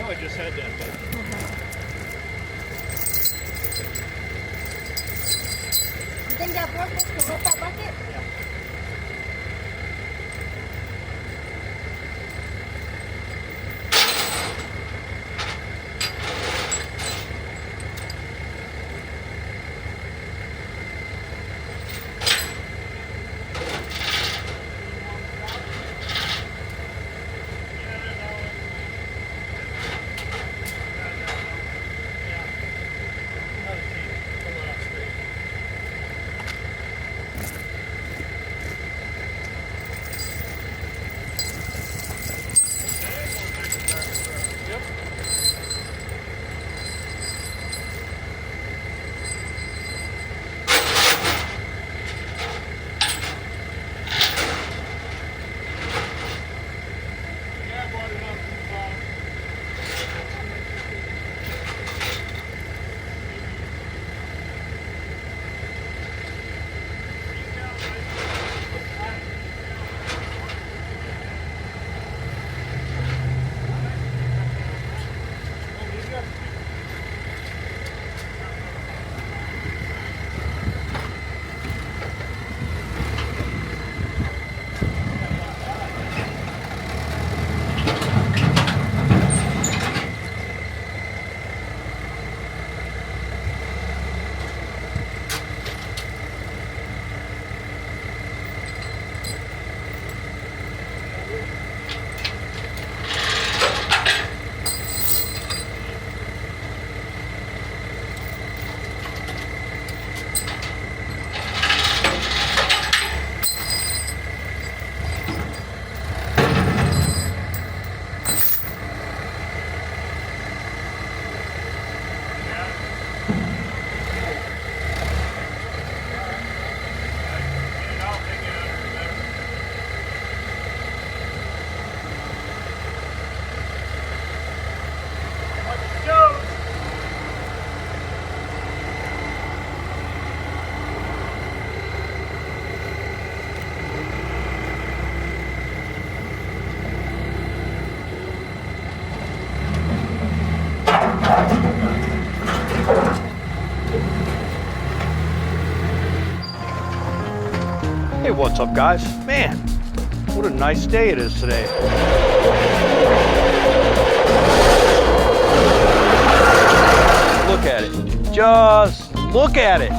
I just had that. You think that forklift can lift that bucket? Yeah. Hey, what's up, guys? Man, what a nice day it is today. Look at it. Just look at it.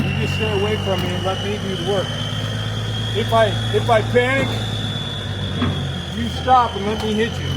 You just stay away from me and let me do the work. If I panic, you stop and let me hit you.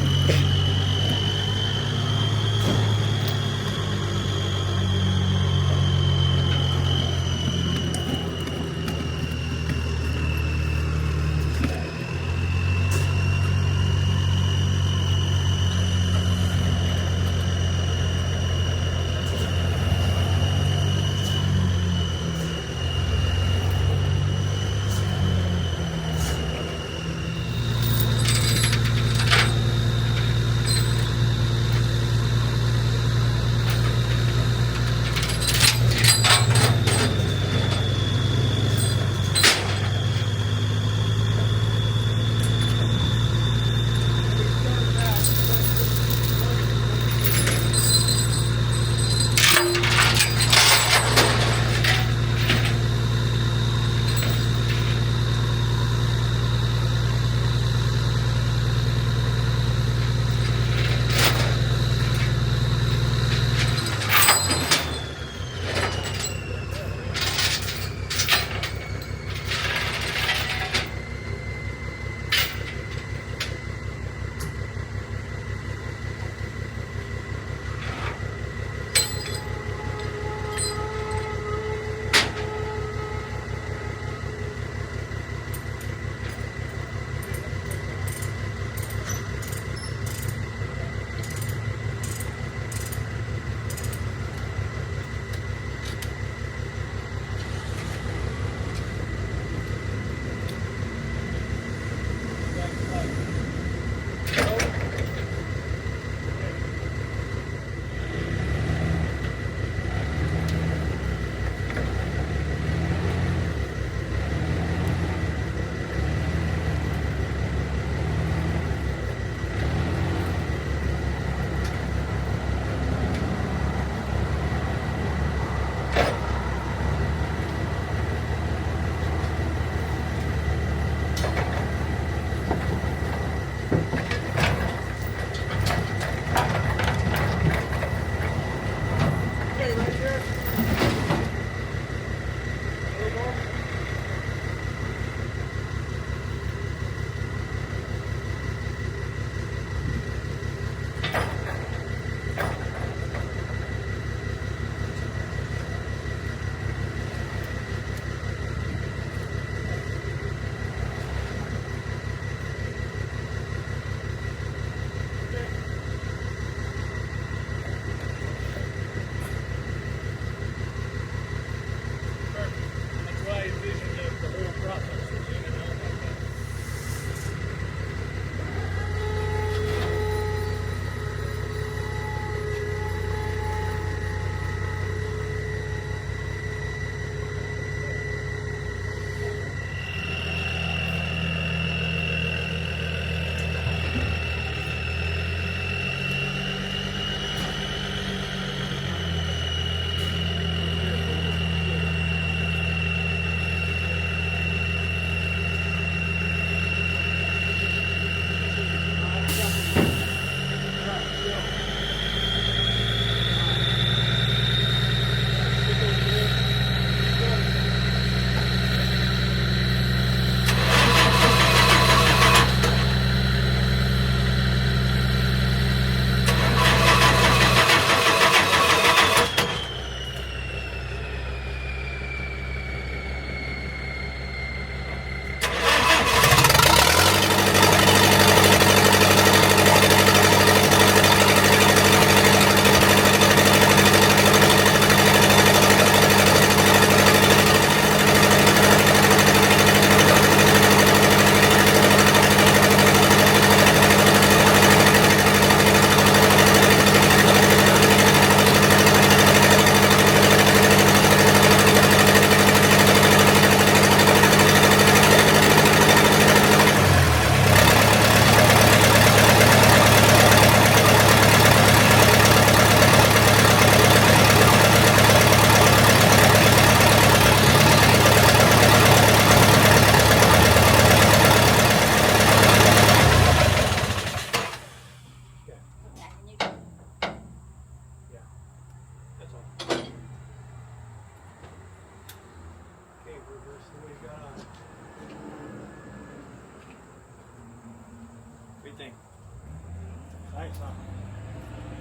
nice,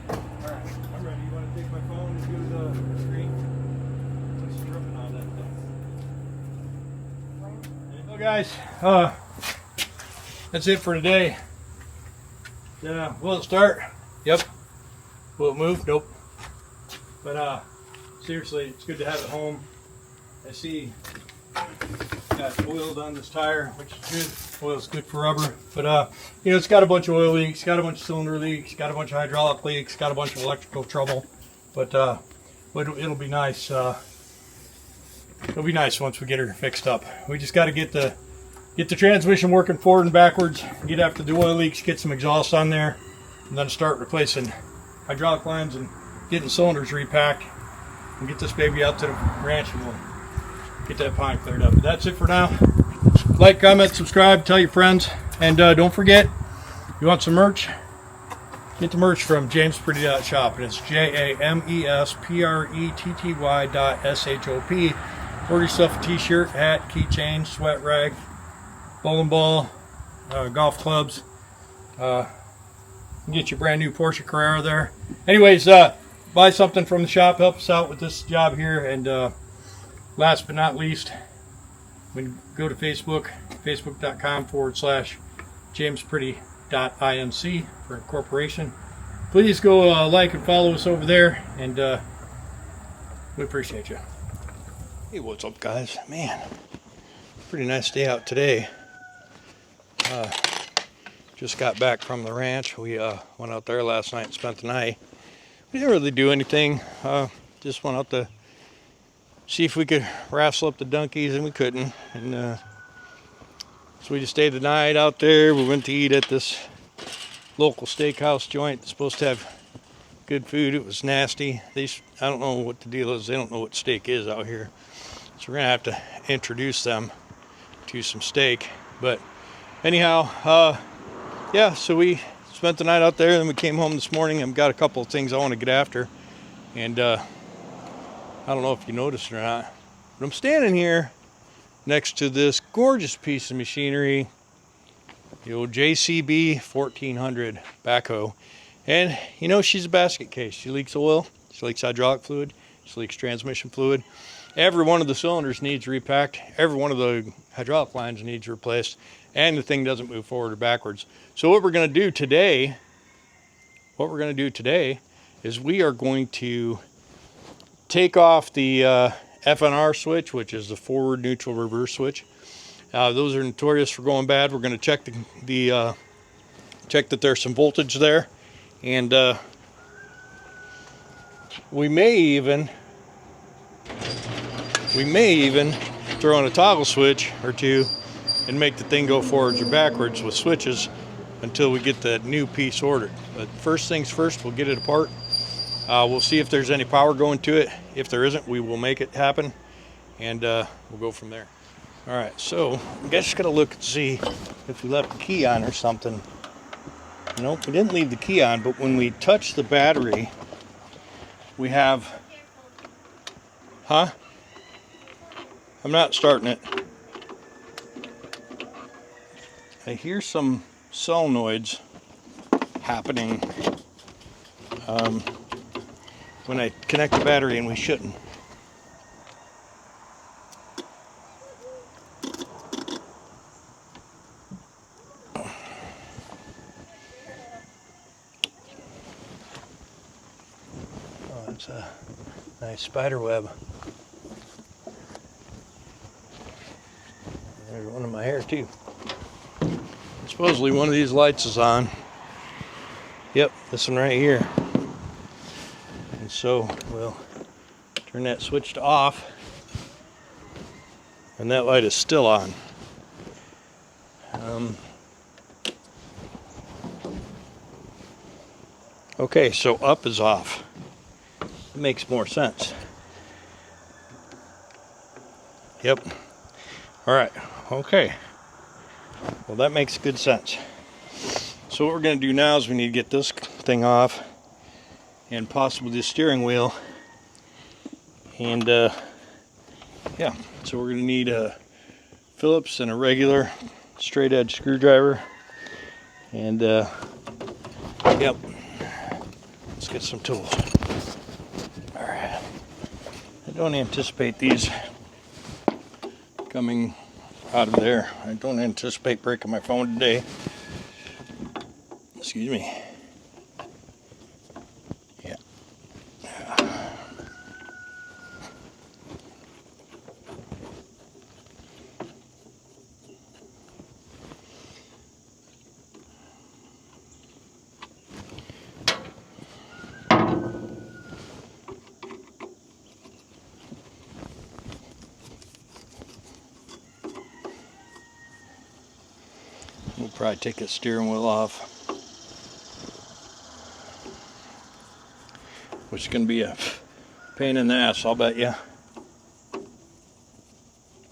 huh? Alright, I'm ready. You want to take my phone and do the screen? What's dripping on that thing? Well, guys, that's it for today. Yeah, will it start? Yep. Will it move? Nope. But seriously, it's good to have it home. I see got oil on this tire, which is good. Oil's good for rubber. But you know, it's got a bunch of oil leaks, got a bunch of cylinder leaks, got a bunch of hydraulic leaks, got a bunch of electrical trouble. But it'll be nice. It'll be nice once we get her fixed up. We just got to get the transmission working forward and backwards, get after the oil leaks, get some exhaust on there, and then start replacing hydraulic lines and getting cylinders repacked, and get this baby out to the ranch, and we'll get that pond cleared up. But that's it for now. Like, comment, subscribe, tell your friends, and don't forget, you want some merch? Get the merch from jamespretty.shop, and it's JAMESPRETTY.SHOP. Order yourself a t-shirt, hat, keychain, sweat rag, bowling ball, golf clubs. Get your brand new Porsche Carrera there. Anyways, buy something from the shop, help us out with this job here. And last but not least, when you go to Facebook, facebook.com/jamespretty.inc for incorporation. Please go like and follow us over there, and we appreciate you. Hey, what's up, guys? Man, pretty nice day out today. Just got back from the ranch. We went out there last night and spent the night. We didn't really do anything. Just went out to see if we could wrestle up the donkeys, and we couldn't. And so we just stayed the night out there. We went to eat at this local steakhouse joint. It's supposed to have good food. It was nasty. I don't know what the deal is. They don't know what steak is out here. So we're gonna have to introduce them to some steak. But anyhow, yeah, so we spent the night out there, and we came home this morning and got a couple of things I want to get after. And I don't know if you noticed it or not, but I'm standing here next to this gorgeous piece of machinery, the old JCB 1400 backhoe. And you know, she's a basket case. She leaks oil, she leaks hydraulic fluid, she leaks transmission fluid. Every one of the cylinders needs repacked. Every one of the hydraulic lines needs replaced, and the thing doesn't move forward or backwards. So what we're going to do today, is we are going to take off the FNR switch, which is the forward, neutral, reverse switch. Those are notorious for going bad. We're going to check check that there's some voltage there, and we may even throw in a toggle switch or two and make the thing go forwards or backwards with switches until we get that new piece ordered. But first things first, we'll get it apart. We'll see if there's any power going to it. If there isn't, we will make it happen, and we'll go from there. All right, so I guess gotta look and see if we left the key on or something. Nope, we didn't leave the key on, but when we touch the battery, we have, I'm not starting it. I hear some solenoids happening when I connect the battery, and we shouldn't. Oh, that's a nice spider web. There's one in my hair too. Supposedly one of these lights is on. Yep, this one right here. And so we'll turn that switch to off, and that light is still on. Okay, so up is off. It makes more sense. Yep. All right, okay. Well, that makes good sense. So what we're going to do now is we need to get this thing off, and possibly the steering wheel. And yeah, so we're going to need a Phillips and a regular straight edge screwdriver. And yep, Let's get some tools. All right. I don't anticipate these coming out of there. I don't anticipate breaking my phone today. Excuse me. Yeah. We'll probably take the steering wheel off, which is going to be a pain in the ass, I'll bet you.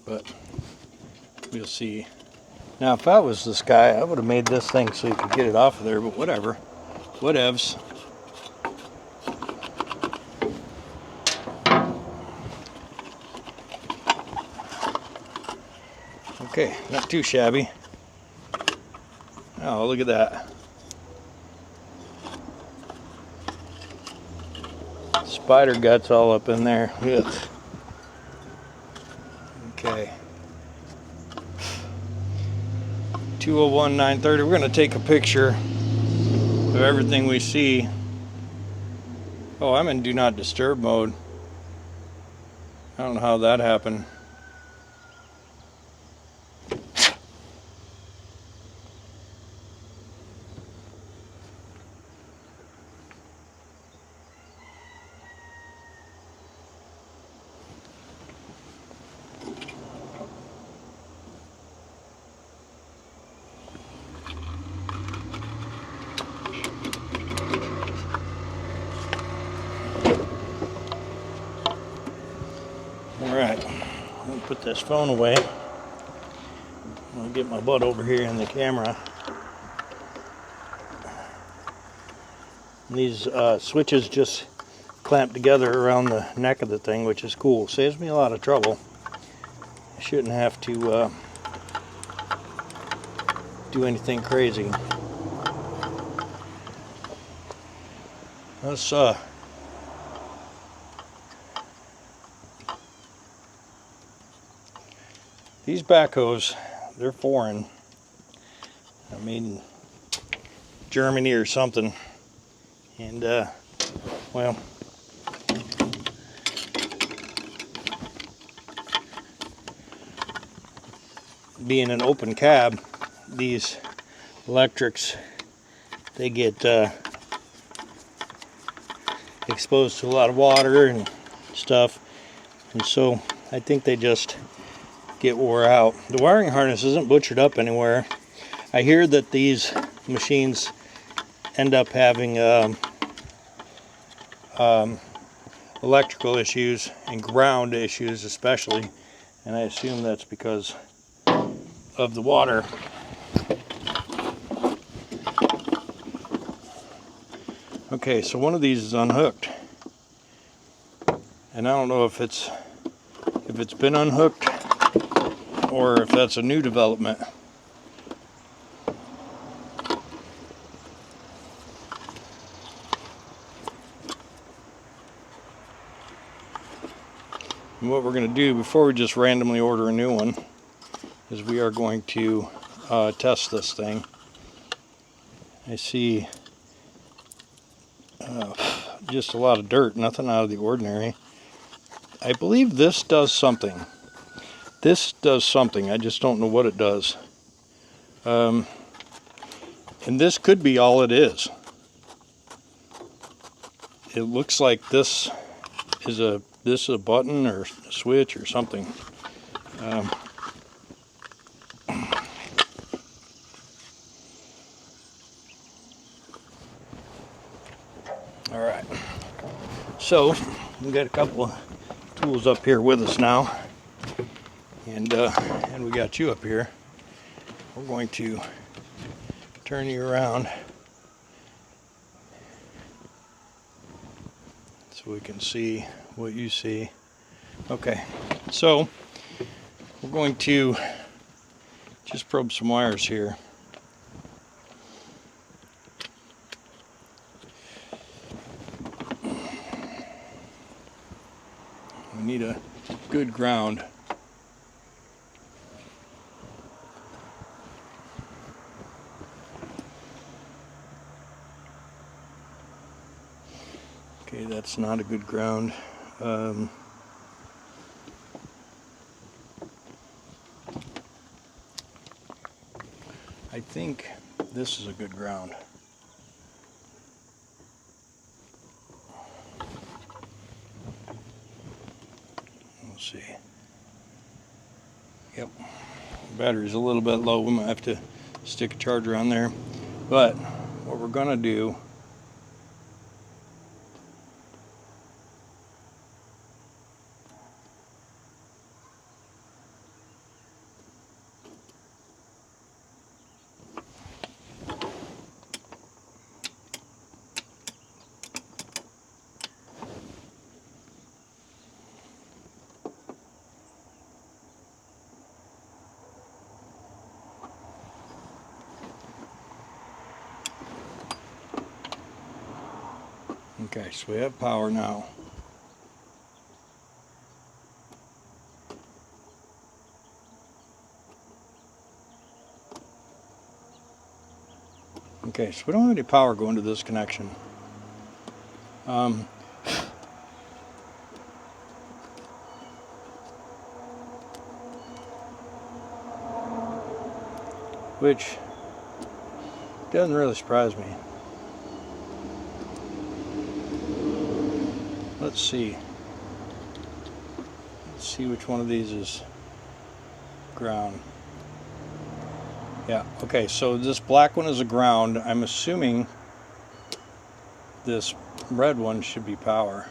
But we'll see. Now, if I was this guy, I would have made this thing so you could get it off of there, but whatever. Whatevs. Okay, not too shabby. Oh, look at that. Spider guts all up in there. Ugh. Okay. 201-930. We're going to take a picture of everything we see. Oh, I'm in do not disturb mode. I don't know how that happened. Alright, I'll put this phone away. I'll get my butt over here in the camera. And these switches just clamp together around the neck of the thing, which is cool. Saves me a lot of trouble. I shouldn't have to do anything crazy. Let's these backhoes, they're foreign. I mean, Germany or something. And, well, being an open cab, these electrics, they get exposed to a lot of water and stuff. And so I think they just get wore out. The wiring harness isn't butchered up anywhere. I hear that these machines end up having electrical issues and ground issues especially, and I assume that's because of the water. Okay, so one of these is unhooked, and I don't know if it's been unhooked or if that's a new development. And what we're going to do before we just randomly order a new one is we are going to test this thing. I see just a lot of dirt, nothing out of the ordinary. I believe this does something. This does something, I just don't know what it does. And this could be all it is. It looks like this is a button or a switch or something. All right. So we got a couple of tools up here with us now, and we got you up here. We're going to turn you around so we can see what you see. Okay, so we're going to just probe some wires here. We need a good ground. Okay, that's not a good ground. I think this is a good ground. We'll see. Yep, battery's a little bit low. We might have to stick a charger on there. But what we're gonna do, okay, so we have power now. Okay, so we don't have any power going to this connection. Which doesn't really surprise me. Let's see. Let's see which one of these is ground. Yeah, okay, so this black one is a ground. I'm assuming this red one should be power.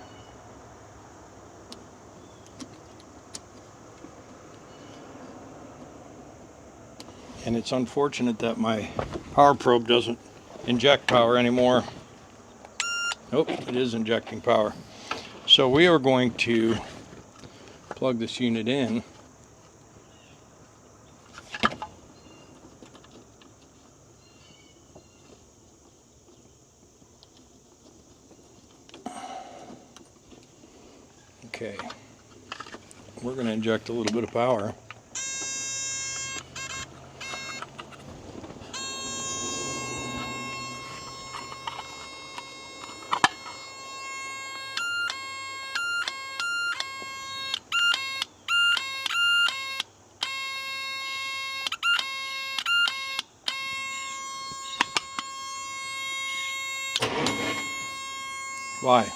And it's unfortunate that my power probe doesn't inject power anymore. Nope, it is injecting power. So we are going to plug this unit in. Okay, we're going to inject a little bit of power. Why?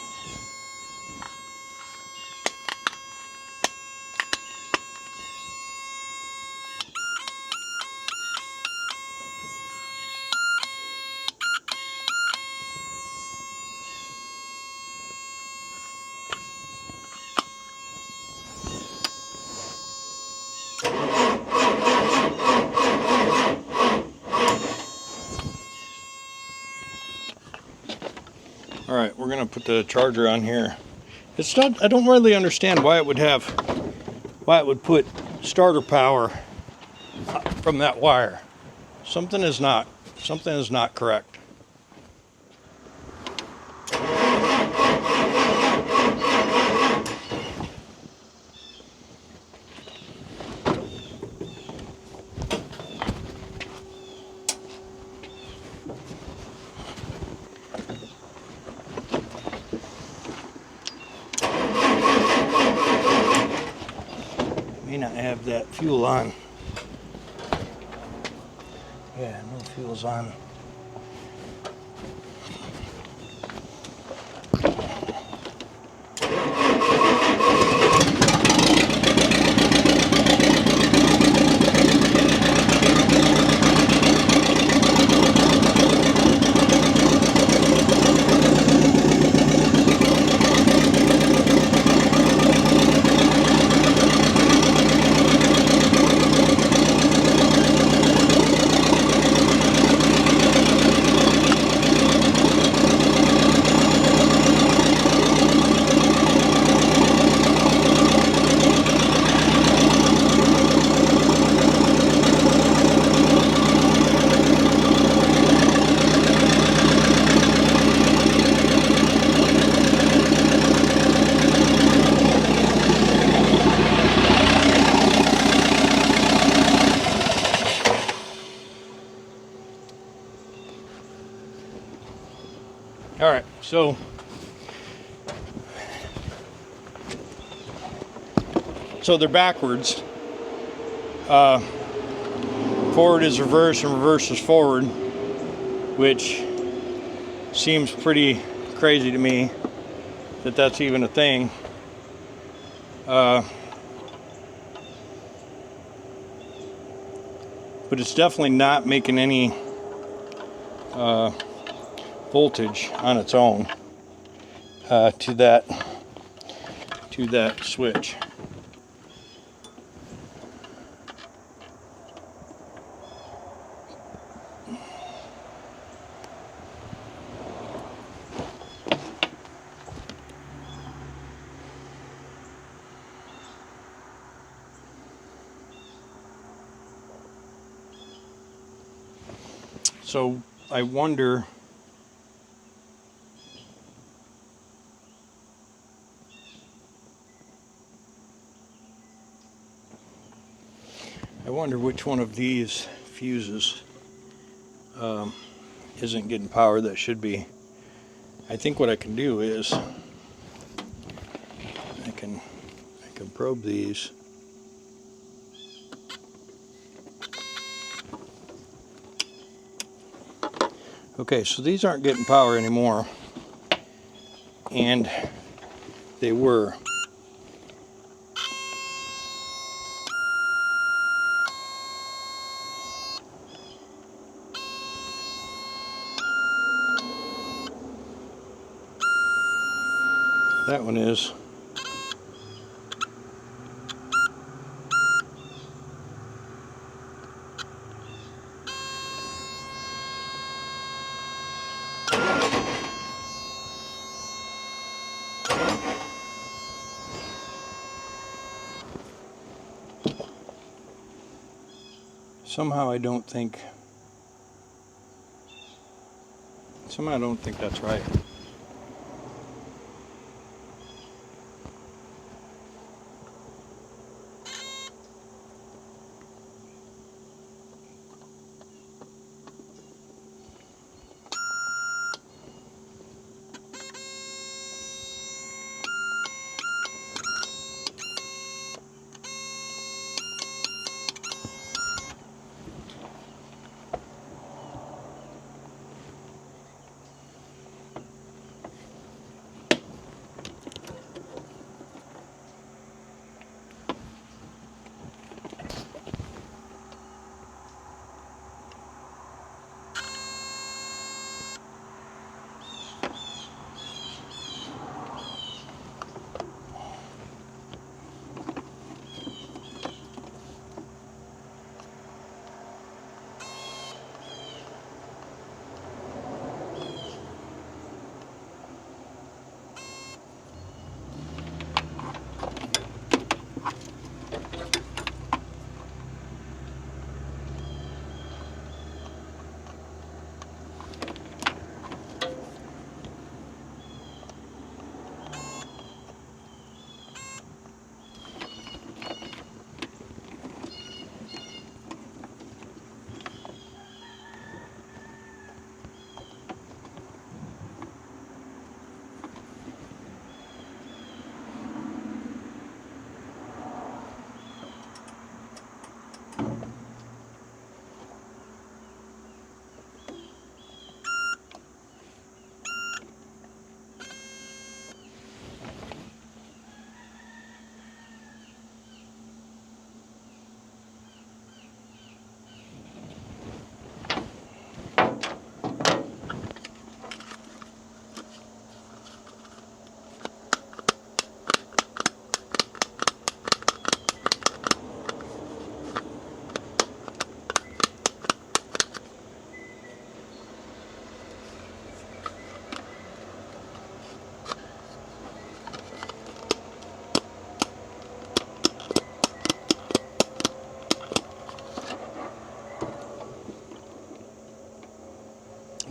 All right, we're gonna put the charger on here. It's not, I don't really understand why it would put starter power from that wire. Something is not correct. May not have that fuel on. Yeah, no fuel's on. So they're backwards. Forward is reverse and reverse is forward, which seems pretty crazy to me that that's even a thing. But it's definitely not making any voltage on its own to that switch. So I wonder which one of these fuses isn't getting power that should be. I think what I can do is I can probe these. Okay, so these aren't getting power anymore, and they were. That one is. Somehow I don't think that's right.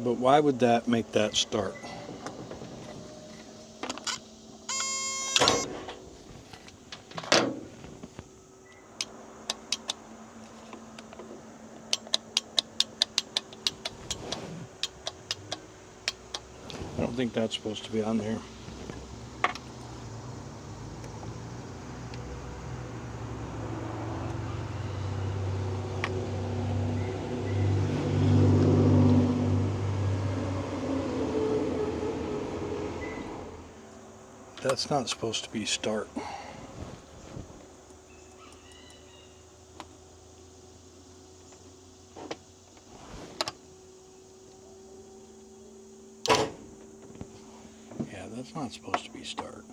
But why would that make that start? I don't think that's supposed to be on there. That's not supposed to be start. Yeah, that's not supposed to be start.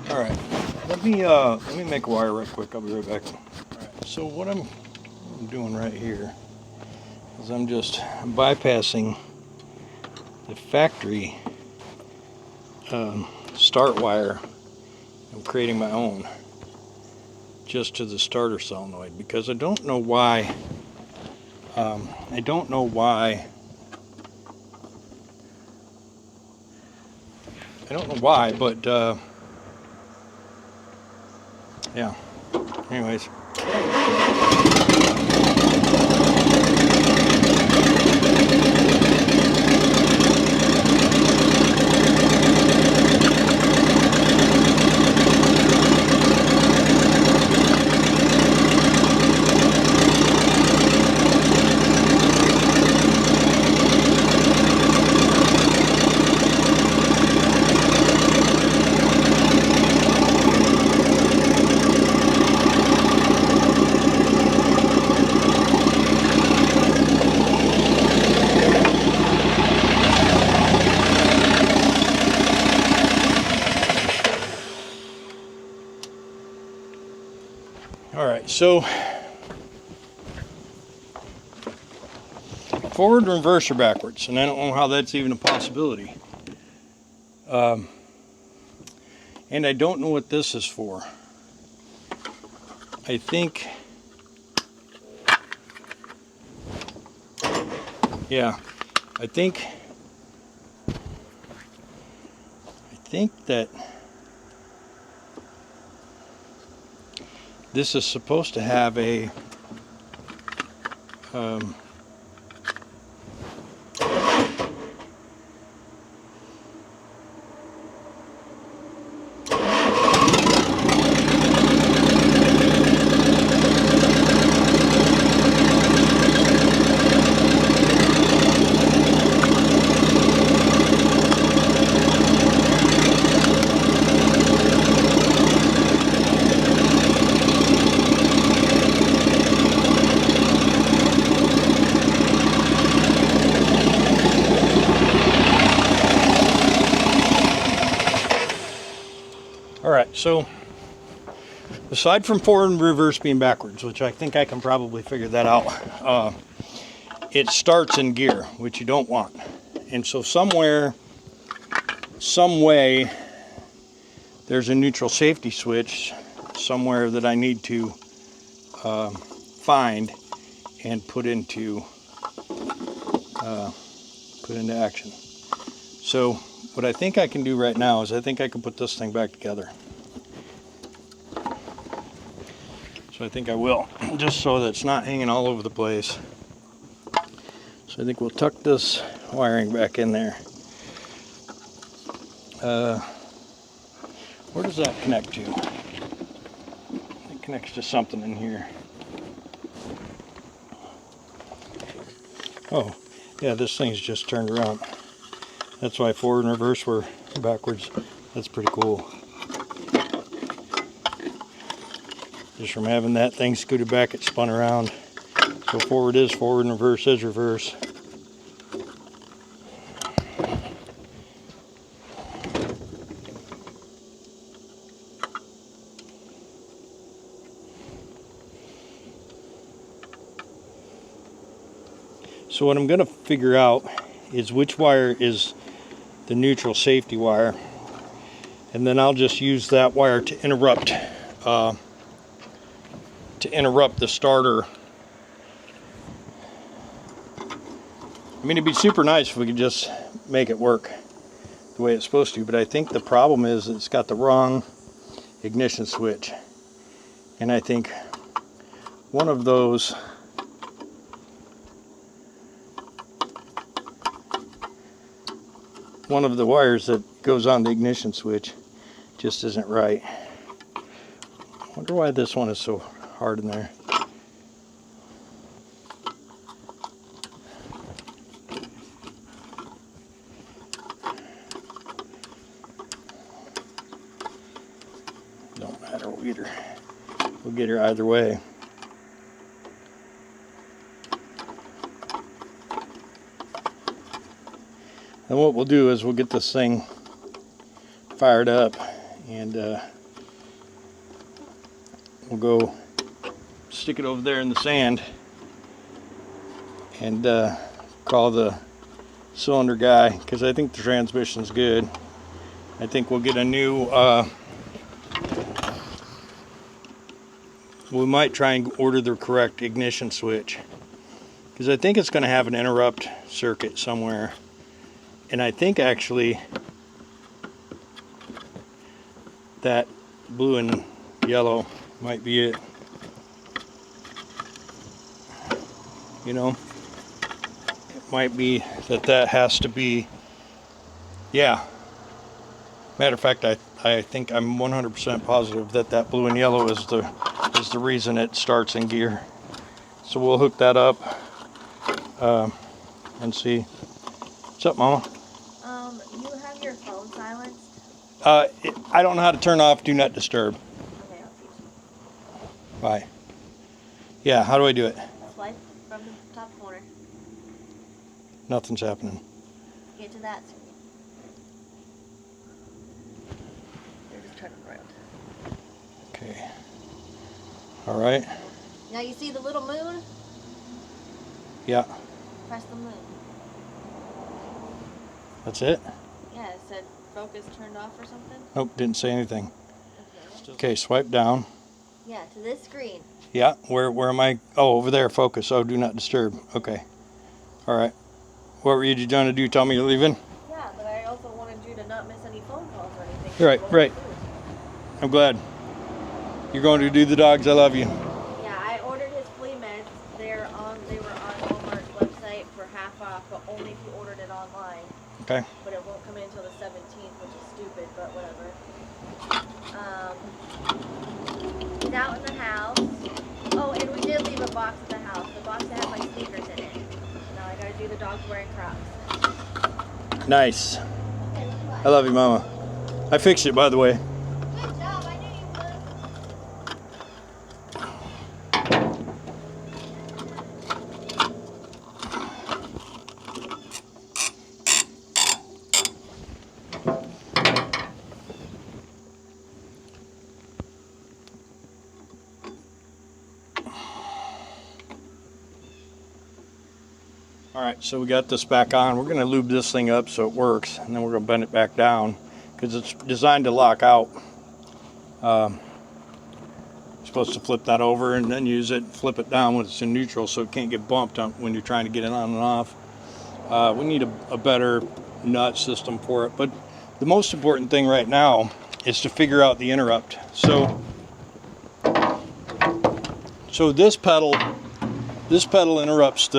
All right, let me make a wire right quick. I'll be right back. All right, so what I'm doing right here is I'm bypassing the factory start wire. I'm creating my own just to the starter solenoid because I don't know why. I don't know why, but yeah. Anyways. Alright, so forward and reverse or backwards, and I don't know how that's even a possibility. And I don't know what this is for. I think, yeah, I think that this is supposed to have a Alright, so aside from forward and reverse being backwards, which I think I can probably figure that out, it starts in gear, which you don't want. And so somewhere, some way, there's a neutral safety switch somewhere that I need to find and put into action. So what I think I can do right now is I think I can put this thing back together. So I think I will, just so that it's not hanging all over the place. So I think we'll tuck this wiring back in there. Where does that connect to? It connects to something in here. Oh, yeah, this thing's just turned around. That's why forward and reverse were backwards. That's pretty cool. Just from having that thing scooted back, it spun around. So forward is forward and reverse is reverse. So what I'm going to figure out is which wire is the neutral safety wire, and then I'll just use that wire to interrupt the starter. I mean, it'd be super nice if we could just make it work the way it's supposed to, but I think the problem is it's got the wrong ignition switch, and I think one of those one of the wires that goes on the ignition switch just isn't right. I wonder why this one is so hard in there. Don't matter, we'll get her either way. And what we'll do is we'll get this thing fired up, and we'll go stick it over there in the sand and call the cylinder guy, because I think the transmission's good. I think we'll get a new, we might try and order the correct ignition switch, because I think it's going to have an interrupt circuit somewhere. And I think actually that blue and yellow might be it. You know, it might be that has to be, yeah. Matter of fact, I think I'm 100% positive that blue and yellow is the reason it starts in gear. So we'll hook that up and see. What's up, Mama? You have your phone silenced? I don't know how to turn off Do Not Disturb. Okay, I'll teach you. Bye. Yeah, how do I do it? Swipe from the top corner. Nothing's happening. Get to that screen. You're just turning around. Okay. All right. Now you see the little moon? Yeah. Press the moon. That's it? Yeah, it said focus turned off or something. Nope, didn't say anything. Okay. Okay, swipe down. Yeah, to this screen. Yeah, where am I? Oh, over there, focus. Oh, Do Not Disturb. Okay. All right. What were you trying to do? Tell me you're leaving? Yeah, but I also wanted you to not miss any phone calls or anything. Right, right. I'm glad. You're going to do the dogs. I love you. Yeah, I ordered his flea meds. They were on Walmart's website for half off, but only if you ordered it online. Okay. But it won't come in until the 17th, which is stupid, but whatever. He's out in the house. Oh, and we did leave a box at the house. The box that had my sneakers in it. Now I gotta do the dogs wearing Crocs. Nice. I love you, Mama. I fixed it, by the way. Good job, I knew you would. All right, so we got this back on. We're going to lube this thing up so it works, and then we're going to bend it back down because it's designed to lock out. Supposed to flip that over and then use it, flip it down when it's in neutral so it can't get bumped on when you're trying to get it on and off. We need a better nut system for it, but the most important thing right now is to figure out the interrupt. So this pedal interrupts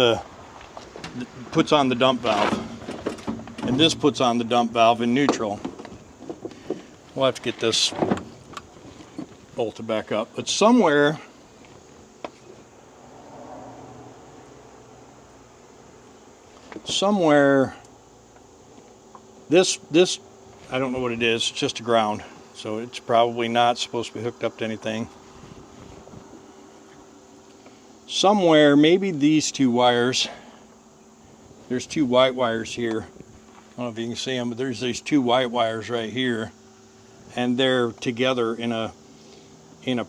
puts on the dump valve, and this puts on the dump valve in neutral. We'll have to get this bolted back up, but somewhere this I don't know what it is. It's just a ground, so it's probably not supposed to be hooked up to anything. Somewhere, maybe these two wires. There's two white wires here. I don't know if you can see them, but there's these two white wires right here, and they're together in a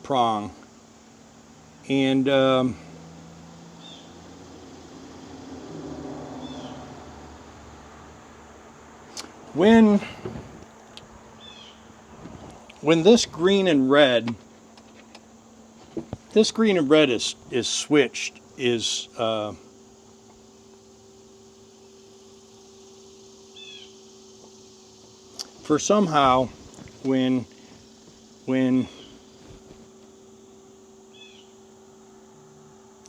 prong. And when this green and red is switched, for somehow when I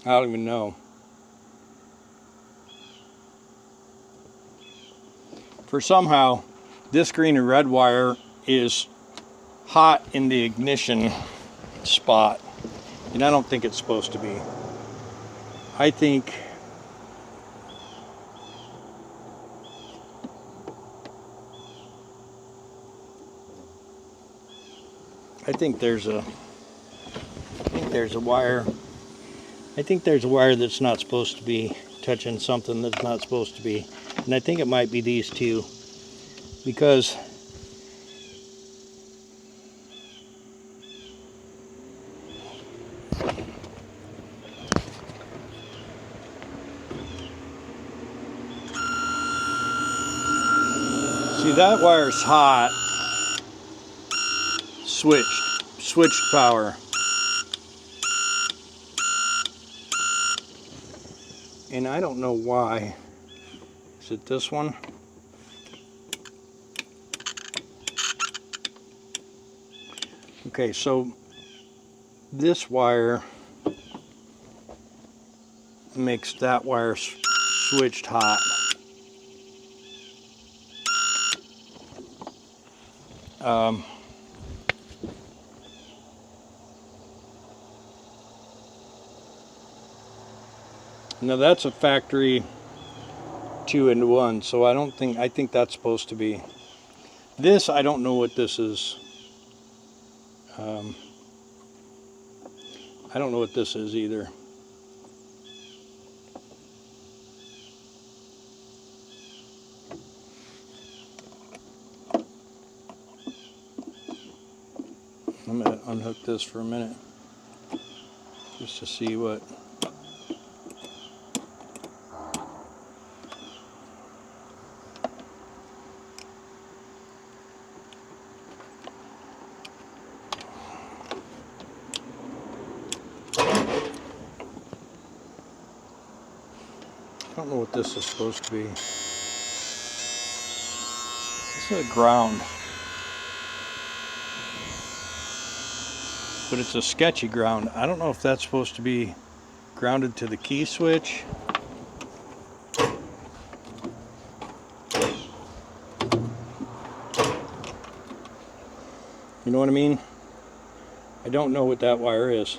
don't even know. For somehow this green and red wire is hot in the ignition spot, and I don't think it's supposed to be. I think there's a wire. I think there's a wire that's not supposed to be touching something that's not supposed to be. And I think it might be these two, because see, that wire's hot, switched power. And I don't know why. Is it this one? Okay, so this wire makes that wire switched hot. Now that's a factory 2-in-1, so I think that's supposed to be. This, I don't know what this is. I don't know what this is either. I'm going to unhook this for a minute just to see what. I don't know what this is supposed to be. This is a ground, but it's a sketchy ground. I don't know if that's supposed to be grounded to the key switch. You know what I mean? I don't know what that wire is.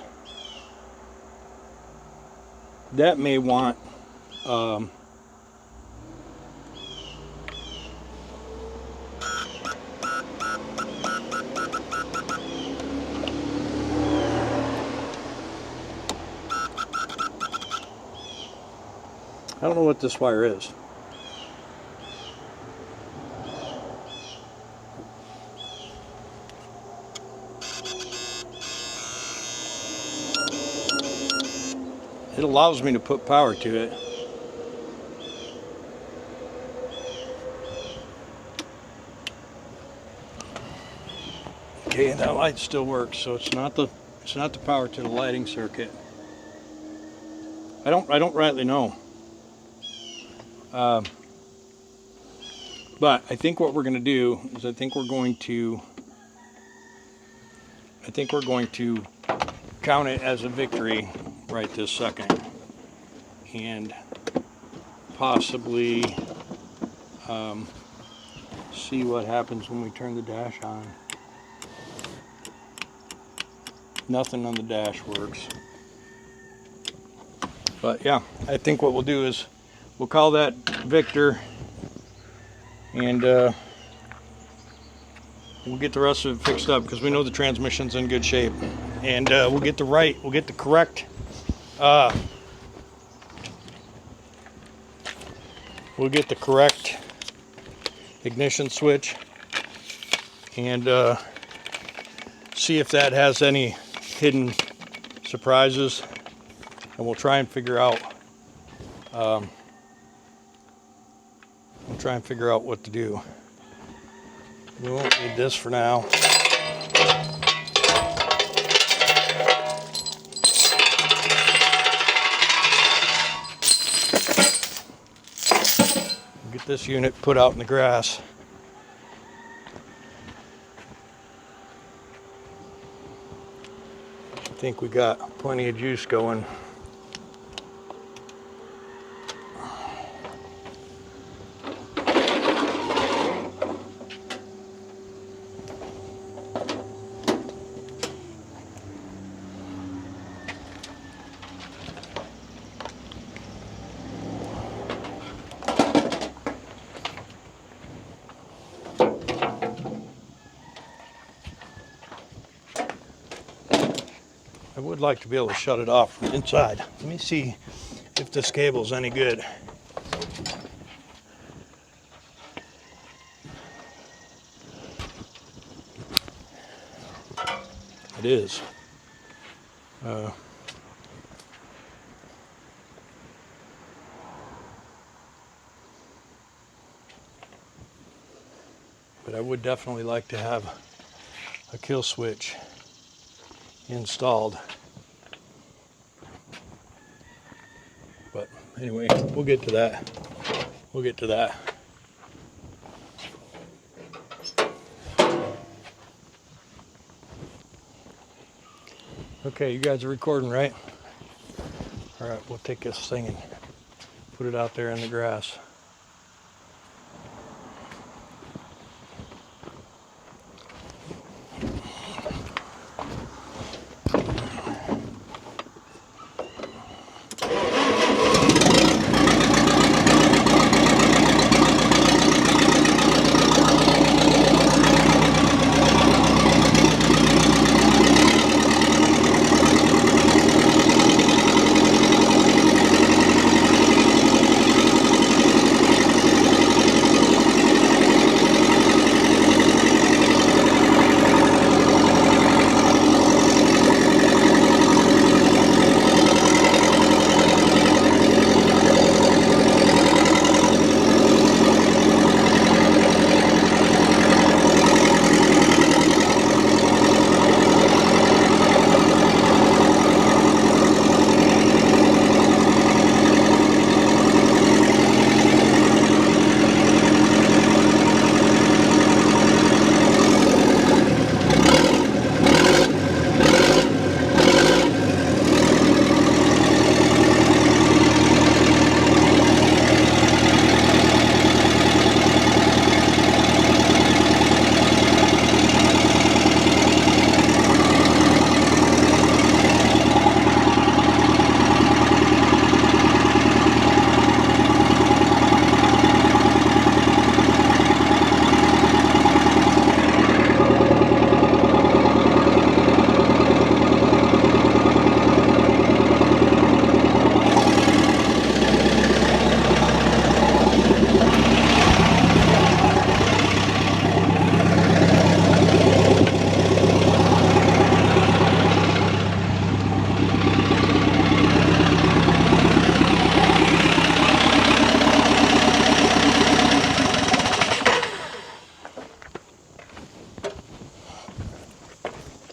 That may want I don't know what this wire is. It allows me to put power to it. Okay, and that light still works, so it's not the power to the lighting circuit. I don't rightly know. But I think what we're going to do is I think we're going to count it as a victory right this second, and possibly see what happens when we turn the dash on. Nothing on the dash works. But yeah, I think what we'll do is we'll call that Victor, and we'll get the rest of it fixed up, because we know the transmission's in good shape, and we'll get the correct ignition switch, and see if that has any hidden surprises, and we'll try and figure out what to do. We won't need this for now. Get this unit put out in the grass. I think we got plenty of juice going. I would like to be able to shut it off from inside. Let me see if this cable's any good. It is. But I would definitely like to have a kill switch installed. But anyway, we'll get to that. We'll get to that. Okay, you guys are recording, right? All right, we'll take this thing and put it out there in the grass.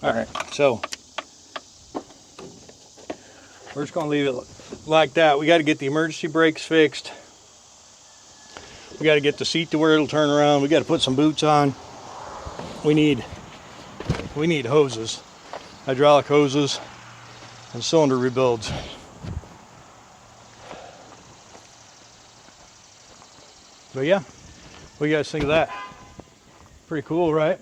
All right, so we're just gonna leave it like that. We got to get the emergency brakes fixed. We got to get the seat to where it'll turn around. We got to put some boots on. We need hoses, hydraulic hoses, and cylinder rebuilds. But yeah, what do you guys think of that? Pretty cool, right?